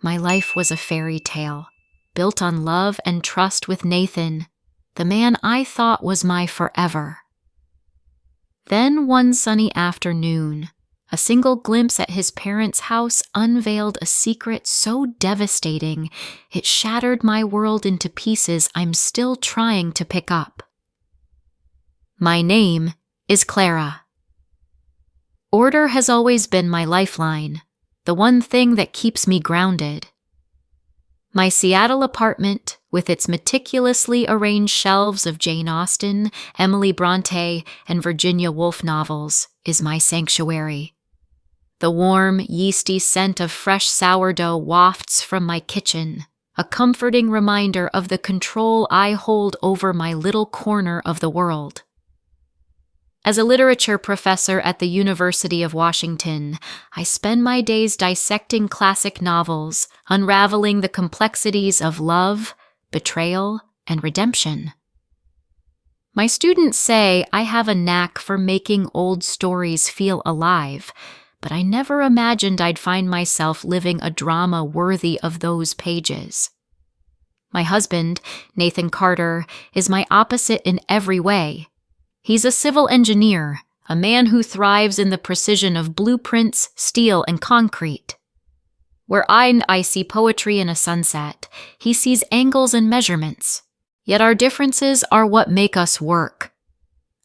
My life was a fairy tale, built on love and trust with Nathan, the man I thought was my forever. Then one sunny afternoon, a single glimpse at his parents' house unveiled a secret so devastating it shattered my world into pieces I'm still trying to pick up. My name is Clara. Order has always been my lifeline, the one thing that keeps me grounded. My Seattle apartment, with its meticulously arranged shelves of Jane Austen, Emily Bronte, and Virginia Woolf novels, is my sanctuary. The warm, yeasty scent of fresh sourdough wafts from my kitchen, a comforting reminder of the control I hold over my little corner of the world. As a literature professor at the University of Washington, I spend my days dissecting classic novels, unraveling the complexities of love, betrayal, and redemption. My students say I have a knack for making old stories feel alive, but I never imagined I'd find myself living a drama worthy of those pages. My husband, Nathan Carter, is my opposite in every way. He's a civil engineer, a man who thrives in the precision of blueprints, steel, and concrete. Where I see poetry in a sunset, he sees angles and measurements. Yet our differences are what make us work.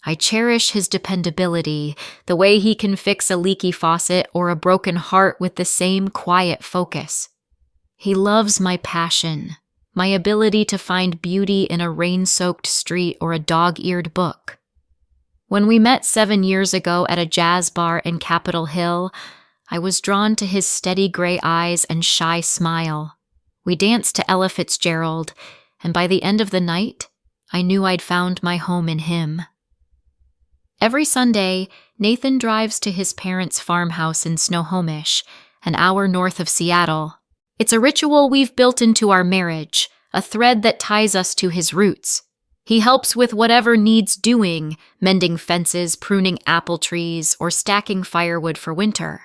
I cherish his dependability, the way he can fix a leaky faucet or a broken heart with the same quiet focus. He loves my passion, my ability to find beauty in a rain-soaked street or a dog-eared book. When we met 7 years ago at a jazz bar in Capitol Hill, I was drawn to his steady gray eyes and shy smile. We danced to Ella Fitzgerald, and by the end of the night, I knew I'd found my home in him. Every Sunday, Nathan drives to his parents' farmhouse in Snohomish, an hour north of Seattle. It's a ritual we've built into our marriage, a thread that ties us to his roots. He helps with whatever needs doing, mending fences, pruning apple trees, or stacking firewood for winter.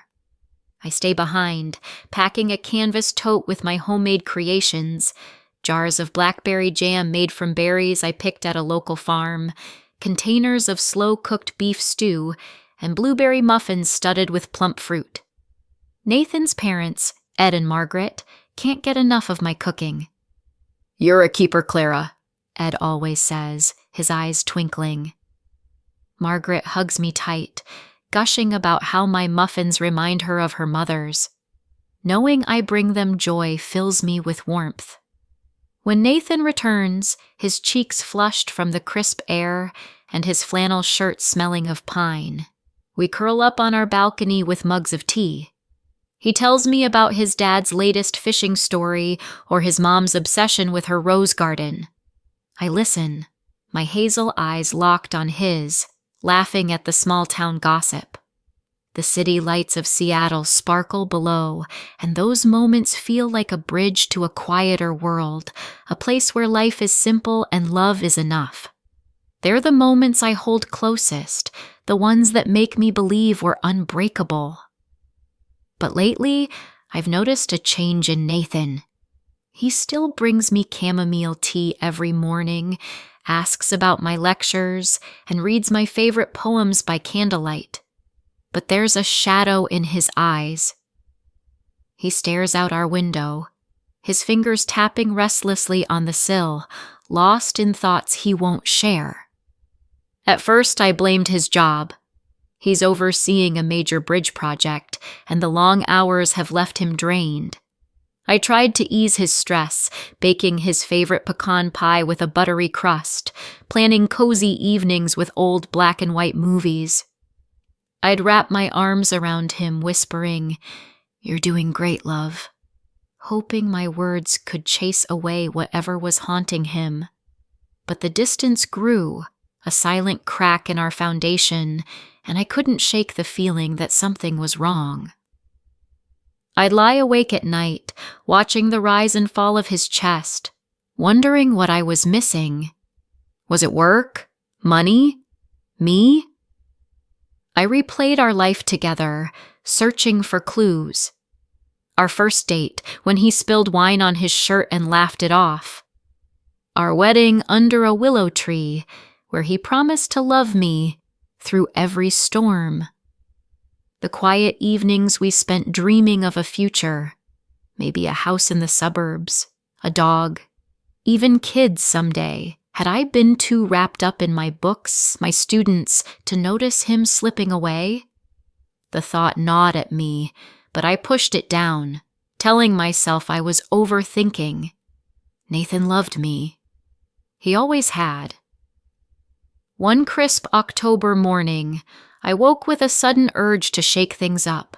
I stay behind, packing a canvas tote with my homemade creations, jars of blackberry jam made from berries I picked at a local farm, containers of slow-cooked beef stew, and blueberry muffins studded with plump fruit. Nathan's parents, Ed and Margaret, can't get enough of my cooking. "You're a keeper, Clara," Ed always says, his eyes twinkling. Margaret hugs me tight, gushing about how my muffins remind her of her mother's. Knowing I bring them joy fills me with warmth. When Nathan returns, his cheeks flushed from the crisp air and his flannel shirt smelling of pine, we curl up on our balcony with mugs of tea. He tells me about his dad's latest fishing story or his mom's obsession with her rose garden. I listen, my hazel eyes locked on his, laughing at the small-town gossip. The city lights of Seattle sparkle below, and those moments feel like a bridge to a quieter world, a place where life is simple and love is enough. They're the moments I hold closest, the ones that make me believe we're unbreakable. But lately, I've noticed a change in Nathan. He still brings me chamomile tea every morning, asks about my lectures, and reads my favorite poems by candlelight. But there's a shadow in his eyes. He stares out our window, his fingers tapping restlessly on the sill, lost in thoughts he won't share. At first, I blamed his job. He's overseeing a major bridge project, and the long hours have left him drained. I tried to ease his stress, baking his favorite pecan pie with a buttery crust, planning cozy evenings with old black and white movies. I'd wrap my arms around him, whispering, "You're doing great, love," hoping my words could chase away whatever was haunting him. But the distance grew, a silent crack in our foundation, and I couldn't shake the feeling that something was wrong. I'd lie awake at night, watching the rise and fall of his chest, wondering what I was missing. Was it work? Money? Me? I replayed our life together, searching for clues. Our first date, when he spilled wine on his shirt and laughed it off. Our wedding under a willow tree, where he promised to love me through every storm. The quiet evenings we spent dreaming of a future, maybe a house in the suburbs, a dog, even kids someday. Had I been too wrapped up in my books, my students, to notice him slipping away? The thought gnawed at me, but I pushed it down, telling myself I was overthinking. Nathan loved me. He always had. One crisp October morning, I woke with a sudden urge to shake things up.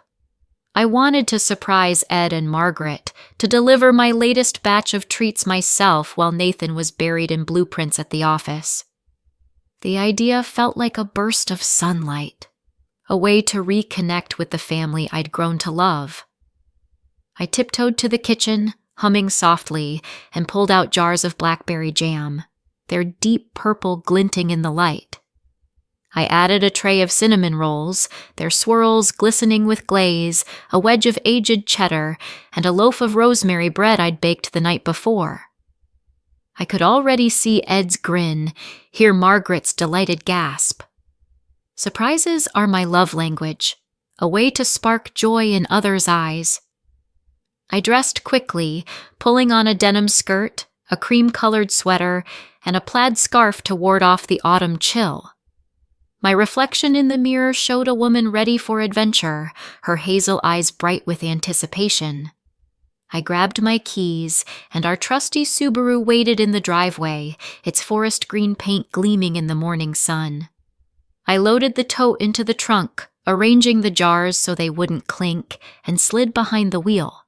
I wanted to surprise Ed and Margaret, to deliver my latest batch of treats myself while Nathan was buried in blueprints at the office. The idea felt like a burst of sunlight, a way to reconnect with the family I'd grown to love. I tiptoed to the kitchen, humming softly, and pulled out jars of blackberry jam, their deep purple glinting in the light. I added a tray of cinnamon rolls, their swirls glistening with glaze, a wedge of aged cheddar, and a loaf of rosemary bread I'd baked the night before. I could already see Ed's grin, hear Margaret's delighted gasp. Surprises are my love language, a way to spark joy in others' eyes. I dressed quickly, pulling on a denim skirt, a cream-colored sweater, and a plaid scarf to ward off the autumn chill. My reflection in the mirror showed a woman ready for adventure, her hazel eyes bright with anticipation. I grabbed my keys, and our trusty Subaru waited in the driveway, its forest green paint gleaming in the morning sun. I loaded the tote into the trunk, arranging the jars so they wouldn't clink, and slid behind the wheel.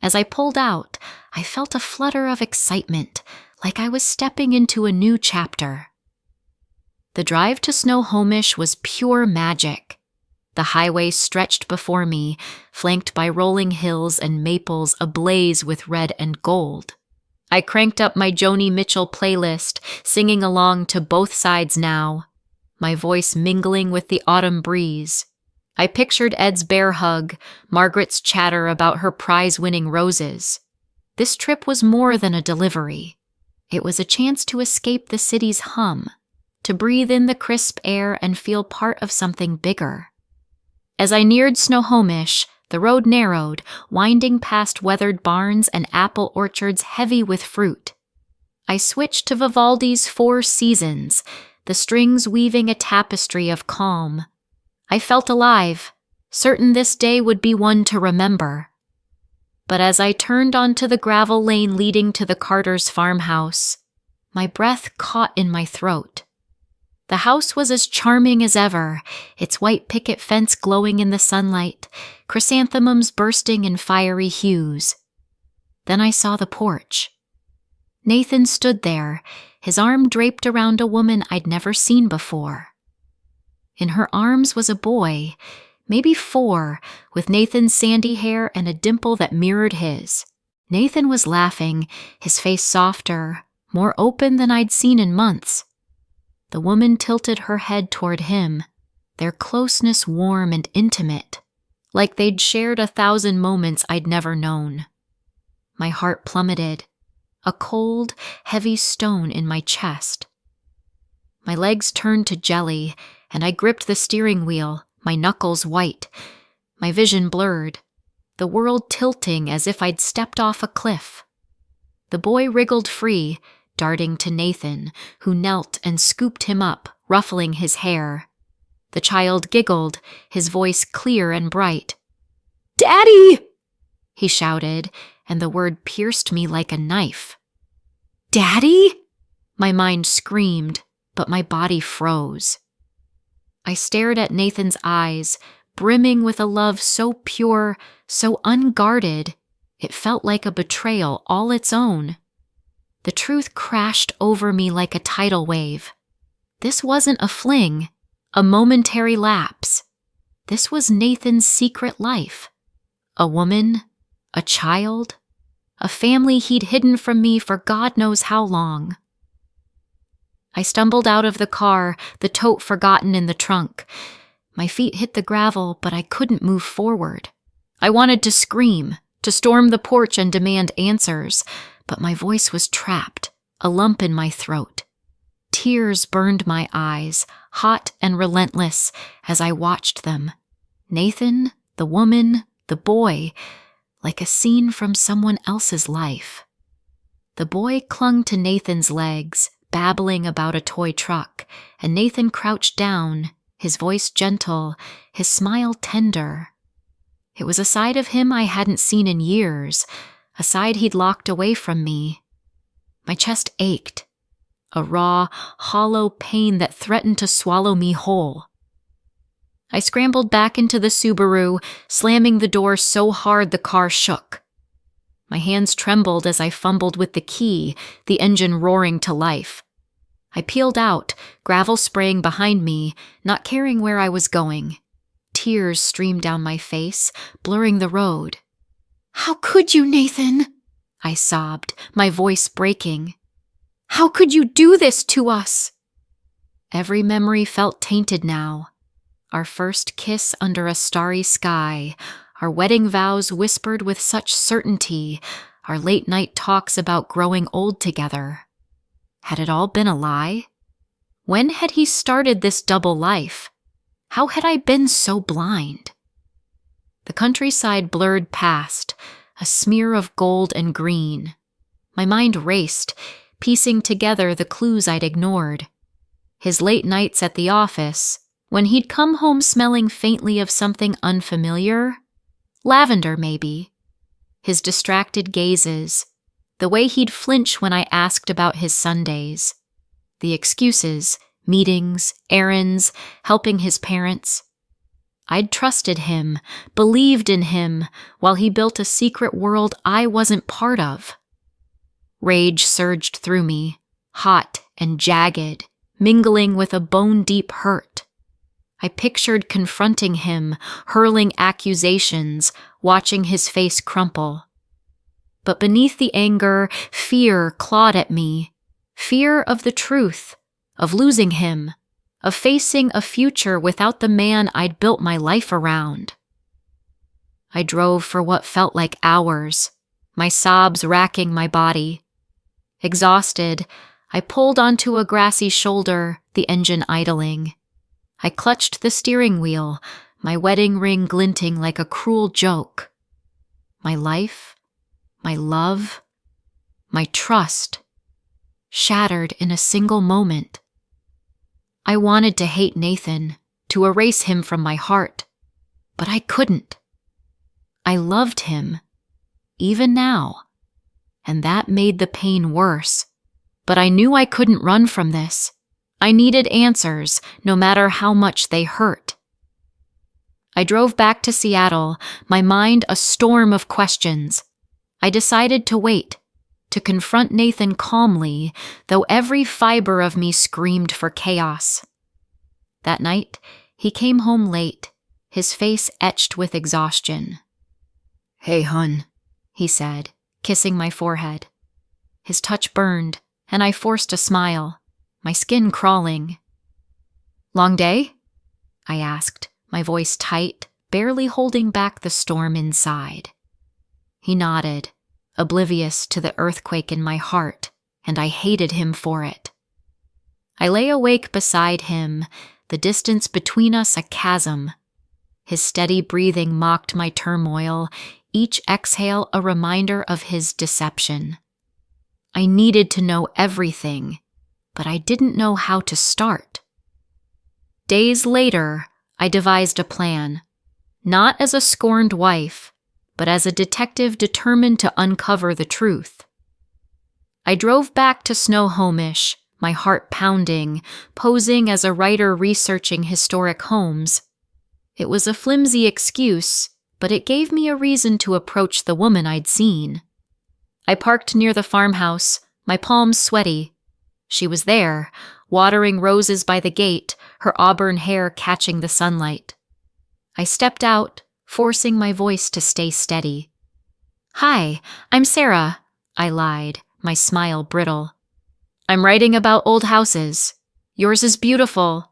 As I pulled out, I felt a flutter of excitement, like I was stepping into a new chapter. The drive to Snohomish was pure magic. The highway stretched before me, flanked by rolling hills and maples ablaze with red and gold. I cranked up my Joni Mitchell playlist, singing along to Both Sides Now, my voice mingling with the autumn breeze. I pictured Ed's bear hug, Margaret's chatter about her prize-winning roses. This trip was more than a delivery. It was a chance to escape the city's hum, to breathe in the crisp air and feel part of something bigger. As I neared Snohomish, the road narrowed, winding past weathered barns and apple orchards heavy with fruit. I switched to Vivaldi's Four Seasons, the strings weaving a tapestry of calm. I felt alive, certain this day would be one to remember. But as I turned onto the gravel lane leading to the Carter's farmhouse, my breath caught in my throat. The house was as charming as ever, its white picket fence glowing in the sunlight, chrysanthemums bursting in fiery hues. Then I saw the porch. Nathan stood there, his arm draped around a woman I'd never seen before. In her arms was a boy, maybe 4, with Nathan's sandy hair and a dimple that mirrored his. Nathan was laughing, his face softer, more open than I'd seen in months. The woman tilted her head toward him, their closeness warm and intimate, like they'd shared 1,000 moments I'd never known. My heart plummeted, a cold, heavy stone in my chest. My legs turned to jelly, and I gripped the steering wheel, my knuckles white, my vision blurred, the world tilting as if I'd stepped off a cliff. The boy wriggled free, darting to Nathan, who knelt and scooped him up, ruffling his hair. The child giggled, his voice clear and bright. "Daddy!" he shouted, and the word pierced me like a knife. "Daddy?" My mind screamed, but my body froze. I stared at Nathan's eyes, brimming with a love so pure, so unguarded, it felt like a betrayal all its own. The truth crashed over me like a tidal wave. This wasn't a fling, a momentary lapse. This was Nathan's secret life. A woman, a child, a family he'd hidden from me for God knows how long. I stumbled out of the car, the tote forgotten in the trunk. My feet hit the gravel, but I couldn't move forward. I wanted to scream, to storm the porch and demand answers, but my voice was trapped, a lump in my throat. Tears burned my eyes, hot and relentless, as I watched them. Nathan, the woman, the boy, like a scene from someone else's life. The boy clung to Nathan's legs, babbling about a toy truck, and Nathan crouched down, his voice gentle, his smile tender. It was a side of him I hadn't seen in years, a side he'd locked away from me. My chest ached, a raw, hollow pain that threatened to swallow me whole. I scrambled back into the Subaru, slamming the door so hard the car shook. My hands trembled as I fumbled with the key, the engine roaring to life. I peeled out, gravel spraying behind me, not caring where I was going. Tears streamed down my face, blurring the road. "How could you, Nathan?" I sobbed, my voice breaking. "How could you do this to us?" Every memory felt tainted now. Our first kiss under a starry sky, our wedding vows whispered with such certainty, our late-night talks about growing old together. Had it all been a lie? When had he started this double life? How had I been so blind? The countryside blurred past, a smear of gold and green. My mind raced, piecing together the clues I'd ignored. His late nights at the office, when he'd come home smelling faintly of something unfamiliar, lavender maybe. His distracted gazes, the way he'd flinch when I asked about his Sundays. The excuses, meetings, errands, helping his parents. I'd trusted him, believed in him, while he built a secret world I wasn't part of. Rage surged through me, hot and jagged, mingling with a bone-deep hurt. I pictured confronting him, hurling accusations, watching his face crumple. But beneath the anger, fear clawed at me. Fear of the truth, of losing him, of facing a future without the man I'd built my life around. I drove for what felt like hours, my sobs racking my body. Exhausted, I pulled onto a grassy shoulder, the engine idling. I clutched the steering wheel, my wedding ring glinting like a cruel joke. My life, my love, my trust, shattered in a single moment. I wanted to hate Nathan, to erase him from my heart, but I couldn't. I loved him, even now, and that made the pain worse. But I knew I couldn't run from this. I needed answers, no matter how much they hurt. I drove back to Seattle, my mind a storm of questions. I decided to wait, to confront Nathan calmly, though every fiber of me screamed for chaos. That night, he came home late, his face etched with exhaustion. "Hey, hun," he said, kissing my forehead. His touch burned, and I forced a smile, my skin crawling. "Long day?" I asked, my voice tight, barely holding back the storm inside. He nodded, oblivious to the earthquake in my heart, and I hated him for it. I lay awake beside him, the distance between us a chasm. His steady breathing mocked my turmoil, each exhale a reminder of his deception. I needed to know everything, but I didn't know how to start. Days later, I devised a plan, not as a scorned wife, but as a detective determined to uncover the truth. I drove back to Snohomish, my heart pounding, posing as a writer researching historic homes. It was a flimsy excuse, but it gave me a reason to approach the woman I'd seen. I parked near the farmhouse, my palms sweaty. She was there, watering roses by the gate, her auburn hair catching the sunlight. I stepped out, forcing my voice to stay steady. "Hi, I'm Sarah," I lied, my smile brittle. "I'm writing about old houses. Yours is beautiful."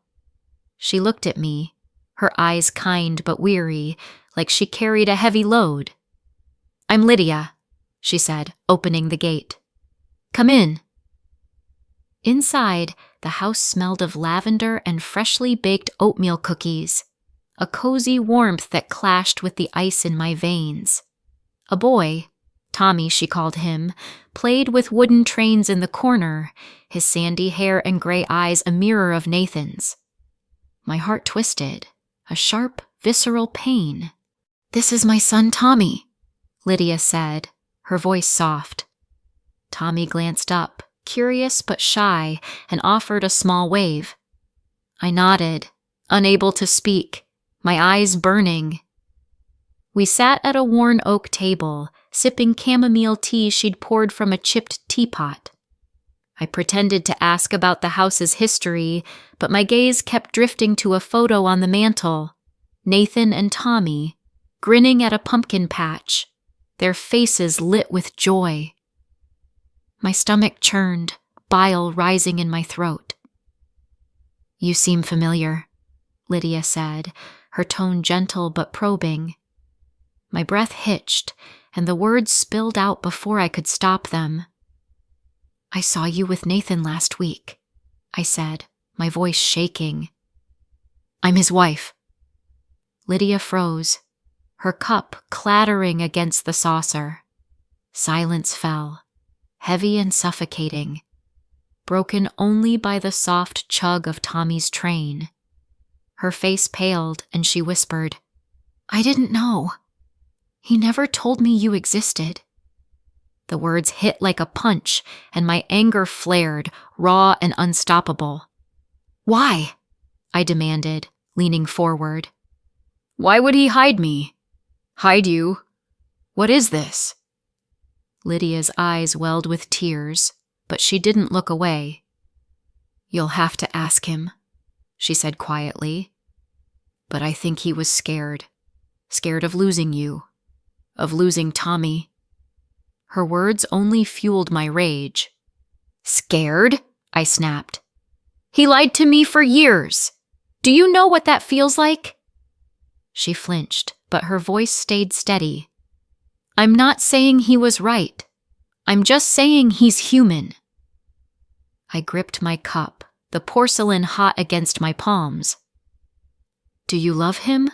She looked at me, her eyes kind but weary, like she carried a heavy load. I'm Lydia, she said, opening the gate. Come in. Inside, the house smelled of lavender and freshly baked oatmeal cookies, a cozy warmth that clashed with the ice in my veins. A boy, Tommy she called him, played with wooden trains in the corner, his sandy hair and gray eyes a mirror of Nathan's. My heart twisted, a sharp, visceral pain. This is my son Tommy, Lydia said, her voice soft. Tommy glanced up, curious but shy, and offered a small wave. I nodded, unable to speak, my eyes burning. We sat at a worn oak table, sipping chamomile tea she'd poured from a chipped teapot. I pretended to ask about the house's history, but my gaze kept drifting to a photo on the mantel. Nathan and Tommy, grinning at a pumpkin patch, their faces lit with joy. My stomach churned, bile rising in my throat. You seem familiar, Lydia said, her tone gentle but probing. My breath hitched, and the words spilled out before I could stop them. I saw you with Nathan last week, I said, my voice shaking. I'm his wife. Lydia froze, her cup clattering against the saucer. Silence fell, heavy and suffocating, broken only by the soft chug of Tommy's train. Her face paled, and she whispered, I didn't know. He never told me you existed. The words hit like a punch, and my anger flared, raw and unstoppable. Why? I demanded, leaning forward. Why would he hide me? Hide you? What is this? Lydia's eyes welled with tears, but she didn't look away. You'll have to ask him, she said quietly. But I think he was scared. Scared of losing you. Of losing Tommy. Her words only fueled my rage. Scared? I snapped. He lied to me for years. Do you know what that feels like? She flinched, but her voice stayed steady. I'm not saying he was right. I'm just saying he's human. I gripped my cup, the porcelain hot against my palms. Do you love him?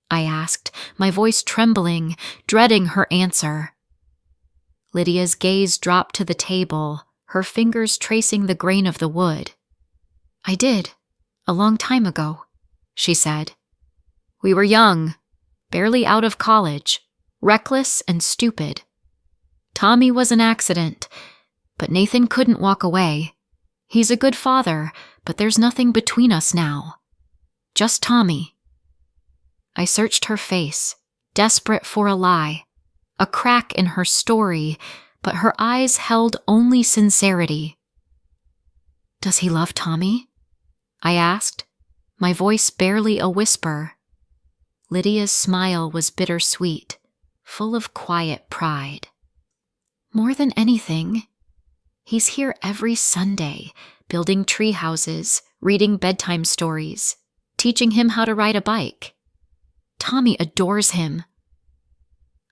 I asked, my voice trembling, dreading her answer. Lydia's gaze dropped to the table, her fingers tracing the grain of the wood. I did, a long time ago, she said. We were young, barely out of college, reckless and stupid. Tommy was an accident, but Nathan couldn't walk away. He's a good father, but there's nothing between us now. Just Tommy. I searched her face, desperate for a lie, a crack in her story, but her eyes held only sincerity. Does he love Tommy? I asked, my voice barely a whisper. Lydia's smile was bittersweet, full of quiet pride. More than anything, he's here every Sunday, building tree houses, reading bedtime stories, teaching him how to ride a bike. Tommy adores him.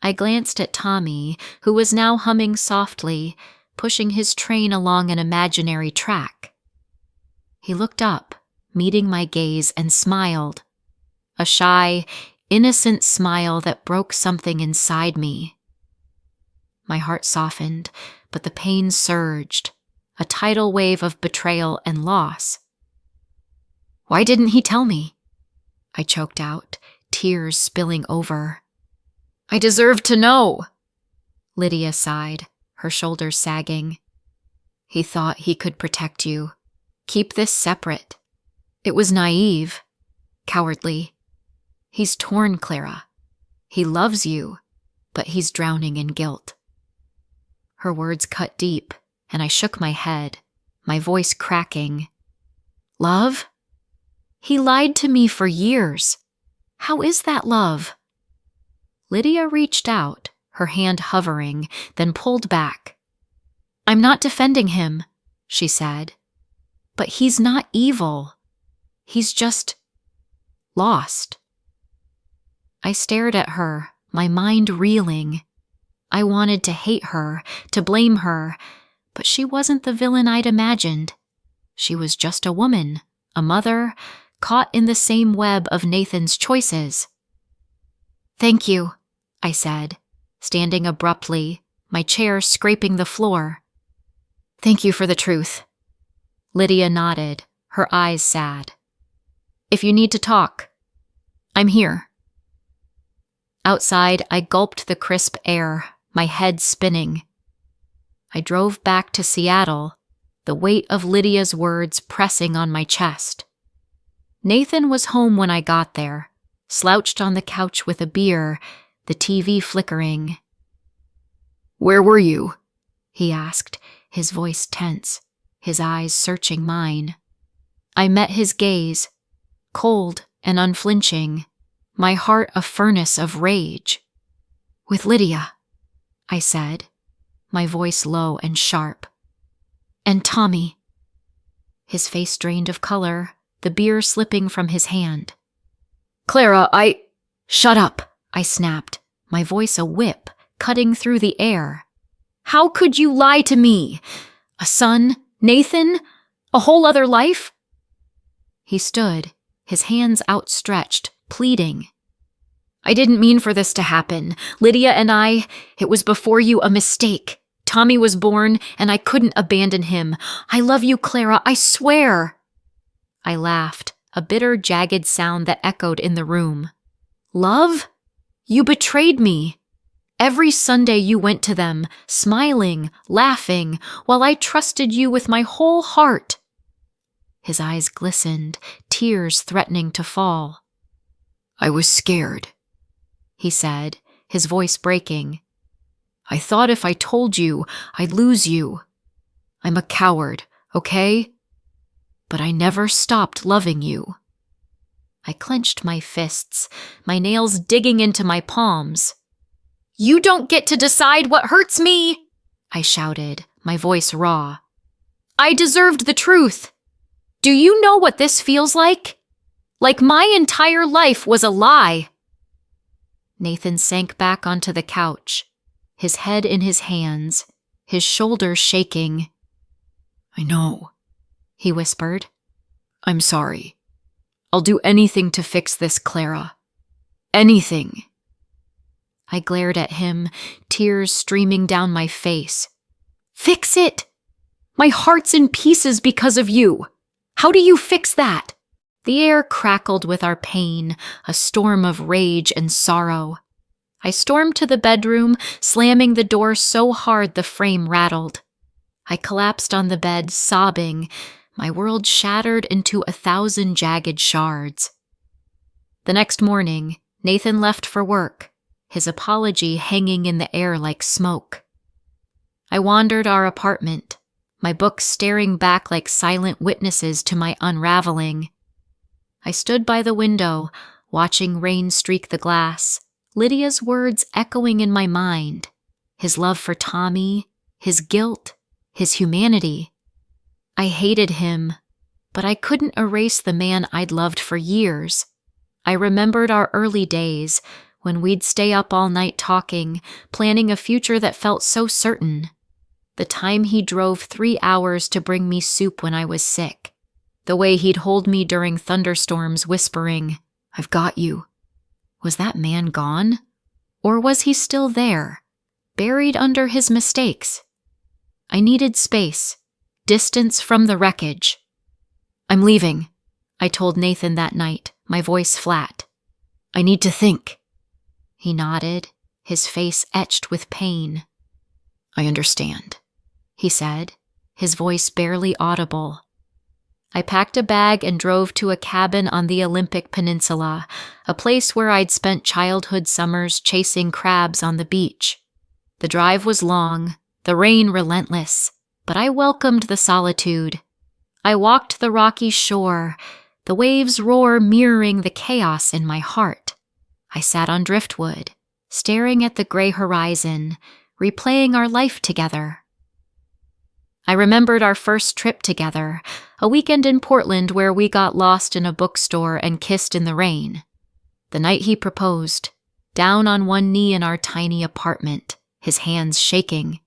I glanced at Tommy, who was now humming softly, pushing his train along an imaginary track. He looked up, meeting my gaze, and smiled. A shy, innocent smile that broke something inside me. My heart softened, but the pain surged, a tidal wave of betrayal and loss. Why didn't he tell me? I choked out, tears spilling over. I deserve to know. Lydia sighed, her shoulders sagging. He thought he could protect you, keep this separate. It was naive, cowardly. He's torn, Clara. He loves you, but he's drowning in guilt. Her words cut deep, and I shook my head, my voice cracking. Love? He lied to me for years. How is that love? Lydia reached out, her hand hovering, then pulled back. I'm not defending him, she said. But he's not evil. He's just lost. I stared at her, my mind reeling. I wanted to hate her, to blame her, but she wasn't the villain I'd imagined. She was just a woman, a mother, caught in the same web of Nathan's choices. "Thank you," I said, standing abruptly, my chair scraping the floor. "Thank you for the truth." Lydia nodded, her eyes sad. "If you need to talk, I'm here." Outside, I gulped the crisp air, my head spinning. I drove back to Seattle, the weight of Lydia's words pressing on my chest. Nathan was home when I got there, slouched on the couch with a beer, the TV flickering. "Where were you?" he asked, his voice tense, his eyes searching mine. I met his gaze, cold and unflinching, my heart a furnace of rage. "With Lydia," I said, my voice low and sharp. "And Tommy." His face drained of color, the beer slipping from his hand. "Clara, Shut up," I snapped, my voice a whip, cutting through the air. "How could you lie to me? A son, Nathan, a whole other life?" He stood, his hands outstretched, pleading. "I didn't mean for this to happen. Lydia and it was before you a mistake. Tommy was born, and I couldn't abandon him. I love you, Clara, I swear." I laughed, a bitter, jagged sound that echoed in the room. "Love? You betrayed me. Every Sunday you went to them, smiling, laughing, while I trusted you with my whole heart." His eyes glistened, tears threatening to fall. "I was scared," he said, his voice breaking. "I thought if I told you, I'd lose you. I'm a coward, okay? But I never stopped loving you." I clenched my fists, my nails digging into my palms. "You don't get to decide what hurts me!" I shouted, my voice raw. "I deserved the truth. Do you know what this feels like? Like my entire life was a lie." Nathan sank back onto the couch, his head in his hands, his shoulders shaking. "I know," he whispered. "I'm sorry. I'll do anything to fix this, Clara. Anything." I glared at him, tears streaming down my face. "Fix it? My heart's in pieces because of you. How do you fix that?" The air crackled with our pain, a storm of rage and sorrow. I stormed to the bedroom, slamming the door so hard the frame rattled. I collapsed on the bed, sobbing, my world shattered into 1,000 jagged shards. The next morning, Nathan left for work, his apology hanging in the air like smoke. I wandered our apartment, my books staring back like silent witnesses to my unraveling. I stood by the window, watching rain streak the glass, Lydia's words echoing in my mind, his love for Tommy, his guilt, his humanity. I hated him, but I couldn't erase the man I'd loved for years. I remembered our early days, when we'd stay up all night talking, planning a future that felt so certain. The time he drove 3 hours to bring me soup when I was sick. The way he'd hold me during thunderstorms, whispering, "I've got you." Was that man gone? Or was he still there, buried under his mistakes? I needed space, distance from the wreckage. "I'm leaving," I told Nathan that night, my voice flat. "I need to think." He nodded, his face etched with pain. "I understand," he said, his voice barely audible. I packed a bag and drove to a cabin on the Olympic Peninsula, a place where I'd spent childhood summers chasing crabs on the beach. The drive was long, the rain relentless, but I welcomed the solitude. I walked the rocky shore, the waves' roar mirroring the chaos in my heart. I sat on driftwood, staring at the gray horizon, replaying our life together. I remembered our first trip together, a weekend in Portland where we got lost in a bookstore and kissed in the rain. The night he proposed, down on one knee in our tiny apartment, his hands shaking.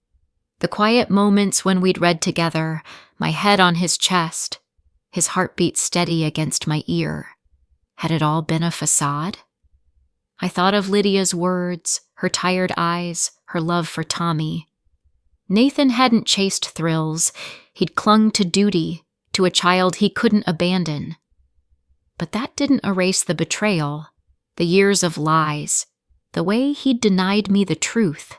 The quiet moments when we'd read together, my head on his chest, his heartbeat steady against my ear. Had it all been a facade? I thought of Lydia's words, her tired eyes, her love for Tommy. Nathan hadn't chased thrills. He'd clung to duty, to a child he couldn't abandon. But that didn't erase the betrayal, the years of lies, the way he'd denied me the truth.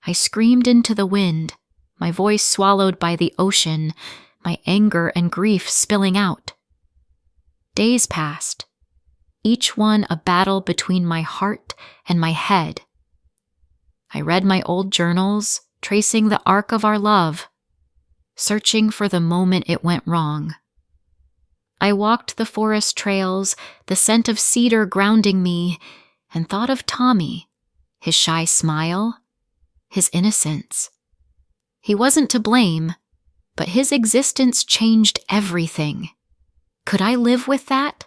I screamed into the wind, my voice swallowed by the ocean, my anger and grief spilling out. Days passed, each one a battle between my heart and my head. I read my old journals, tracing the arc of our love, searching for the moment it went wrong. I walked the forest trails, the scent of cedar grounding me, and thought of Tommy, his shy smile, his innocence. He wasn't to blame, but his existence changed everything. Could I live with that?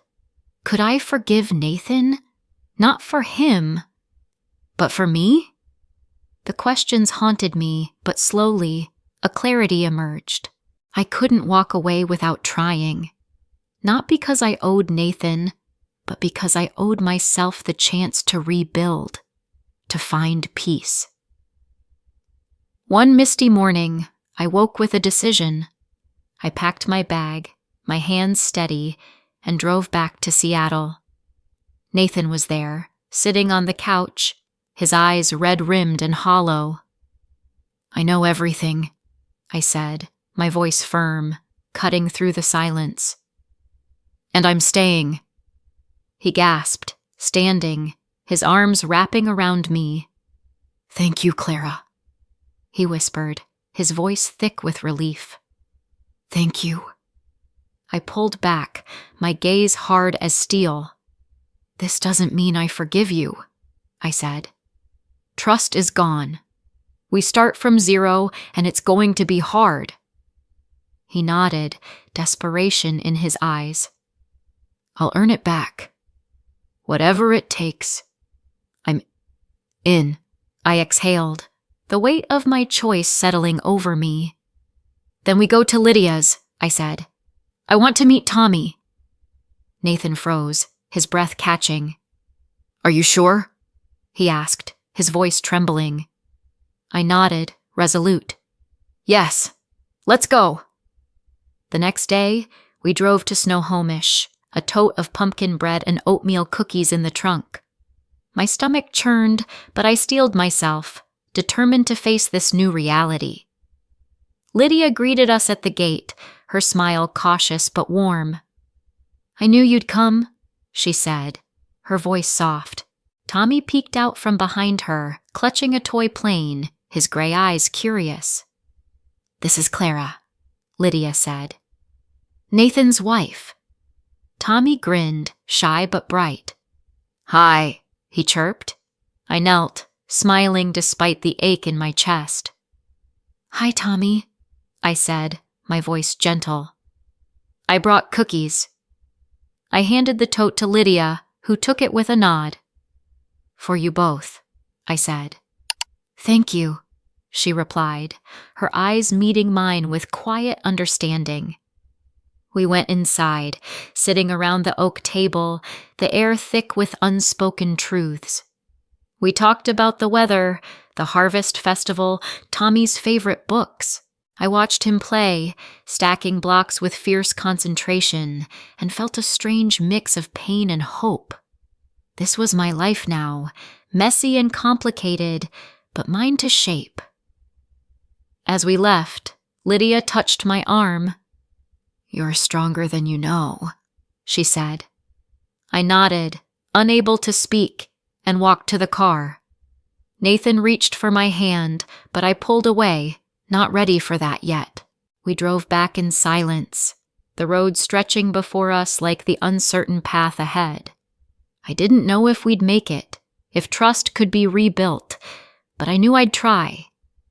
Could I forgive Nathan? Not for him, but for me? The questions haunted me, but slowly, a clarity emerged. I couldn't walk away without trying. Not because I owed Nathan, but because I owed myself the chance to rebuild, to find peace. One misty morning, I woke with a decision. I packed my bag, my hands steady, and drove back to Seattle. Nathan was there, sitting on the couch, his eyes red-rimmed and hollow. "I know everything," I said, my voice firm, cutting through the silence. "And I'm staying." He gasped, standing, his arms wrapping around me. "Thank you, Clara," he whispered, his voice thick with relief. "Thank you." I pulled back, my gaze hard as steel. "This doesn't mean I forgive you," I said. "Trust is gone. We start from zero, and it's going to be hard." He nodded, desperation in his eyes. "I'll earn it back. Whatever it takes. I'm in." I exhaled, the weight of my choice settling over me. "Then we go to Lydia's," I said. "I want to meet Tommy." Nathan froze, his breath catching. "Are you sure?" he asked, his voice trembling. I nodded, resolute. "Yes, let's go." The next day, we drove to Snohomish, a tote of pumpkin bread and oatmeal cookies in the trunk. My stomach churned, but I steeled myself, determined to face this new reality. Lydia greeted us at the gate, her smile cautious but warm. "I knew you'd come," she said, her voice soft. Tommy peeked out from behind her, clutching a toy plane, his gray eyes curious. "This is Clara," Lydia said. "Nathan's wife." Tommy grinned, shy but bright. "Hi," he chirped. I knelt, smiling despite the ache in my chest. "Hi, Tommy," I said, my voice gentle. "I brought cookies." I handed the tote to Lydia, who took it with a nod. "For you both," I said. "Thank you," she replied, her eyes meeting mine with quiet understanding. We went inside, sitting around the oak table, the air thick with unspoken truths. We talked about the weather, the harvest festival, Tommy's favorite books. I watched him play, stacking blocks with fierce concentration, and felt a strange mix of pain and hope. This was my life now, messy and complicated, but mine to shape. As we left, Lydia touched my arm. "You're stronger than you know," she said. I nodded, unable to speak, and walked to the car. Nathan reached for my hand, but I pulled away, not ready for that yet. We drove back in silence, the road stretching before us like the uncertain path ahead. I didn't know if we'd make it, if trust could be rebuilt, but I knew I'd try.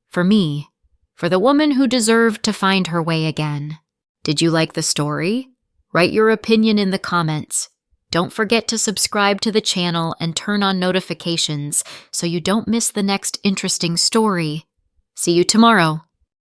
For me, for the woman who deserved to find her way again. Did you like the story? Write your opinion in the comments. Don't forget to subscribe to the channel and turn on notifications so you don't miss the next interesting story. See you tomorrow.